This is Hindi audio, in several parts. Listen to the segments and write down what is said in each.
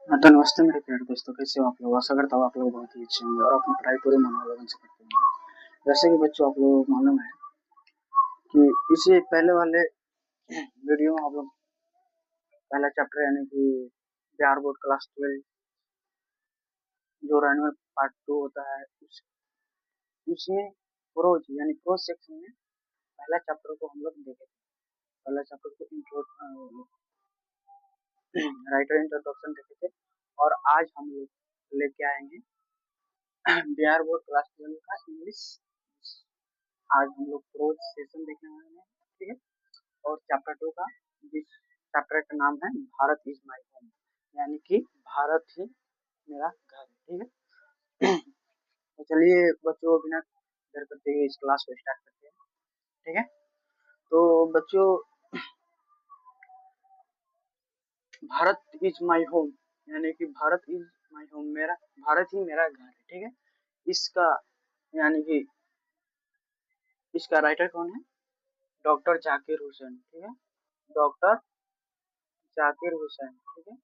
हाँ, तो नमस्ते मेरे प्यारे दोस्तों, कैसे हो आप लोग? आशा करता हूँ आप लोग बहुत ही अच्छे होंगे और अपनी पढ़ाई पूरे मनोबल से करते होंगे। जैसे कि बच्चों, आप लोगों को मालूम है कि इसी पहले वाले वीडियो में आप लोग पहला चैप्टर यानी कि बिहार बोर्ड क्लास 12 जो रैनुअल पार्ट 2 होता है उसमें प्रोज यानी प्रोज सेक्शन में पहला चैप्टर को हम लोग देखे थे। पहला चैप्टर को इंट्रो राइटर इंट्रोडक्शन देखे थे। और आज हम लोग लेके आएंगे बिहार बोर्ड क्लास 12 का इंग्लिश। आज हम लोग प्रोज सेशन देखने वाले हैं, ठीक है। और चैप्टर 2 का, जिस चैप्टर का नाम है भारत इज माय होम, यानी कि भारत ही मेरा घर है, ठीक है। तो चलिए बच्चों, बिना देर करते हुए इस क्लास को स्टार्ट करते हैं, ठीक है। तो बच्चों, भारत इज माय होम यानी कि भारत इज माय होम, मेरा भारत ही मेरा घर है, ठीक है। इसका यानी कि इसका राइटर कौन है? डॉक्टर जाकिर हुसैन, ठीक है। डॉक्टर जाकिर हुसैन, ठीक है।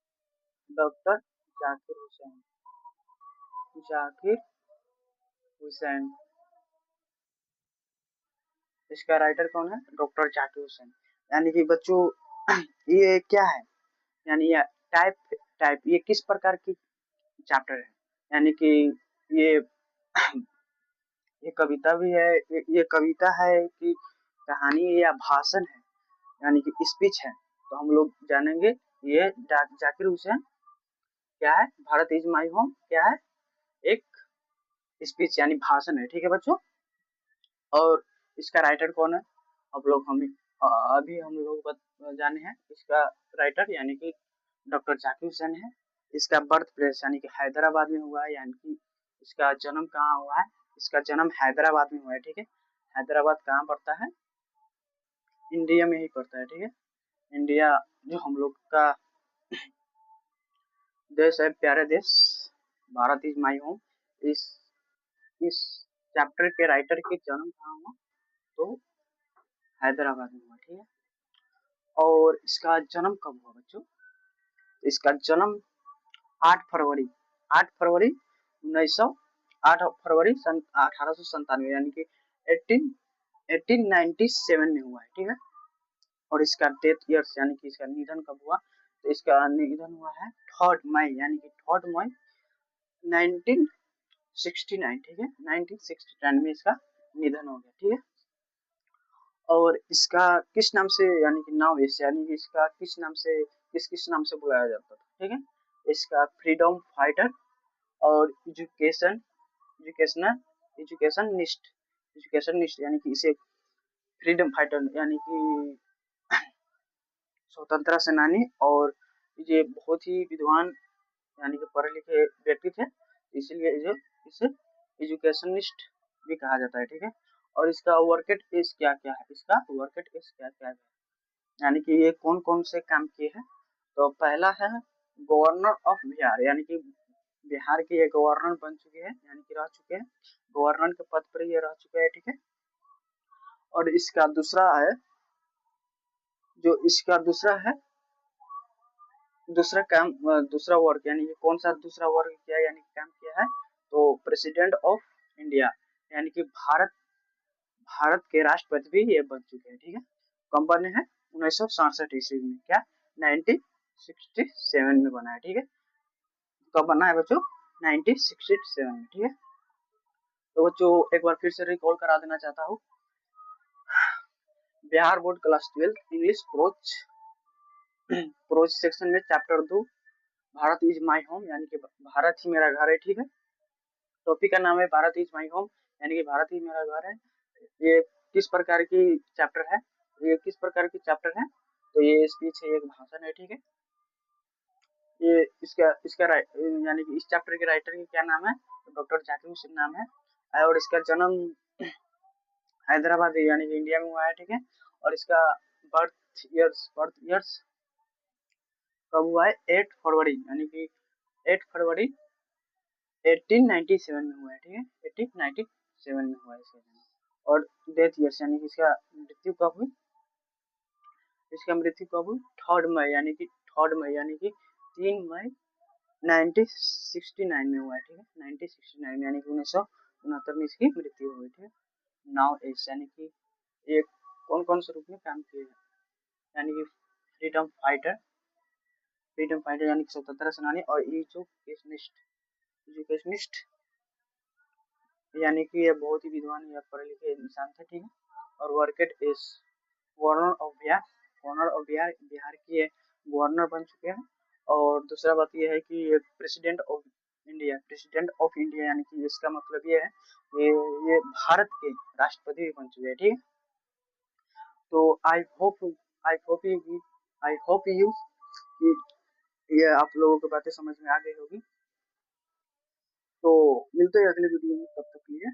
डॉक्टर जाकिर हुसैन, जाकिर हुसैन। इसका राइटर कौन है? डॉक्टर जाकिर हुसैन। यानी कि बच्चों, ये क्या है? यानी ये टाइप टाइप ये किस प्रकार की चैप्टर है? यानी कि ये ये कविता भी है, ये कविता है कि कहानी है या भाषण है, यानी कि स्पीच है। तो हम लोग जानेंगे ये जाकिर हुसैन क्या है। भारत इज माय होम क्या है? एक स्पीच यानी भाषण है, ठीक है बच्चों। और इसका राइटर कौन है? अब लोग हम अभी हम लोग जाने हैं इसका राइटर, यानी कि डॉक्टर जाकिर हुसैन है। इसका बर्थ प्लेस यानी कि हैदराबाद में हुआ है, यानी कि इसका जन्म कहाँ हुआ है? इसका जन्म हैदराबाद में हुआ है, ठीक है। हैदराबाद कहाँ पड़ता है? इंडिया में ही पड़ता है, ठीक है। इंडिया जो हम लोग का देश है, प्यारे देश, भारत इज माई होम। इस इस चैप्टर के राइटर के जन्म कहाँ हुआ? तो हैदराबाद में हुआ, ठीक है। और इसका जन्म कब हुआ बच्चों? इसका जन्म 8 फरवरी 8 फरवरी 1900 8 फरवरी सन 1897 यानी कि 1897 में हुआ है, ठीक है। और इसका डेथ ईयर्स यानी कि इसका निधन कब हुआ? तो इसका निधन हुआ है 3 मई यानी कि 3 मई 1969, ठीक है। 1969 में इसका निधन हो गया, ठीक है। और इसका किस नाम से यानी कि नाउ इस यानी कि इसका किस नाम से किस किस नाम से बुलाया जाता था, ठीक है। इसका फ्रीडम फाइटर और एजुकेशनल एजुकेशनिस्ट एजुकेशनिस्ट यानी कि इसे फ्रीडम फाइटर यानी कि स्वतंत्रता सेनानी। और ये बहुत ही विद्वान यानी कि पढ़े लिखे व्यक्ति थे, इसलिए जो इसे एजुकेशनिस्ट भी कहा जाता है, ठीक है। और इसका वर्केट एज क्या क्या है? इसका वर्केट एज क्या क्या है, यानी कि ये कौन कौन से काम किए हैं? तो पहला है गवर्नर ऑफ बिहार, यानी कि बिहार के ये गवर्नर बन चुके हैं, यानी कि रह चुके हैं, गवर्नर के पद पर ये रह चुके हैं, ठीक है। और इसका दूसरा है, जो इसका दूसरा है, दूसरा काम, दूसरा वर्क यानी कि कौन सा दूसरा वर्क किया यानी कि काम किया है? तो प्रेसिडेंट ऑफ इंडिया, यानी कि भारत भारत के राष्ट्रपति भी ये बन चुके हैं, ठीक है। कब बने हैं? 1967 ईस्वी में, क्या 1967 में बना है, ठीक है। कब बना है बच्चों? 1967 में, ठीक है। तो बच्चों एक बार फिर से रिकॉल करा देना चाहता हूँ, Bihar board class 12 English prose prose section में chapter 2 Bharat is my home यानी कि भारत ही मेरा घर है, ठीक है। टॉपिक का नाम है भारत इज माई होम यानी कि भारत ही मेरा घर है। ये किस प्रकार की चैप्टर है? ये किस प्रकार की चैप्टर है? तो ये स्पीच है, एक भाषण है, ठीक है। ये इसका इसका यानी कि इस चैप्टर के राइटर की क्या नाम है? तो डॉक्टर जाकिर हुसैन नाम है। और इसका जन्म हैदराबाद यानी कि इंडिया में हुआ है, ठीक है। और इसका बर्थ ईयर्स कब हुआ है? 8 फरवरी यानी कि 8 फरवरी 1897 में हुआ है, ठीक है। 1897 में हुआ है इसका जन्म। और डेथ ईयर्स यानी कि इसका मृत्यु कब हुई? इसका मृत्यु कब हुई? 3 मई यानी कि 3 मई यानी कि 3 मई 1969 में हुआ है, ठीक है, 1969 में, यानी कि 1969 में इसकी मृत्यु हुई थी। नाउ एस यानी कि ये कौन कौन से रूप में काम किए हैं, यानी कि फ्रीडम फाइटर यानी कि स्वतंत्रता सेनानी, और एजुकेशनिस्ट यानी कि ये बहुत ही विद्वान या पढ़े लिखे इंसान थे, ठीक है। और वर्केट is governor of Bihar, Bihar के ये गवर्नर बन चुके हैं। और दूसरा बात ये है कि ये प्रेसिडेंट ऑफ इंडिया यानी कि इसका मतलब ये है ये भारत के राष्ट्रपति भी बन चुके हैं, ठीक है। तो आई होप यू कि ये आप लोगों को बातें समझ में आ गई होगी। तो मिलते हैं अगले वीडियो में, तब तक के लिए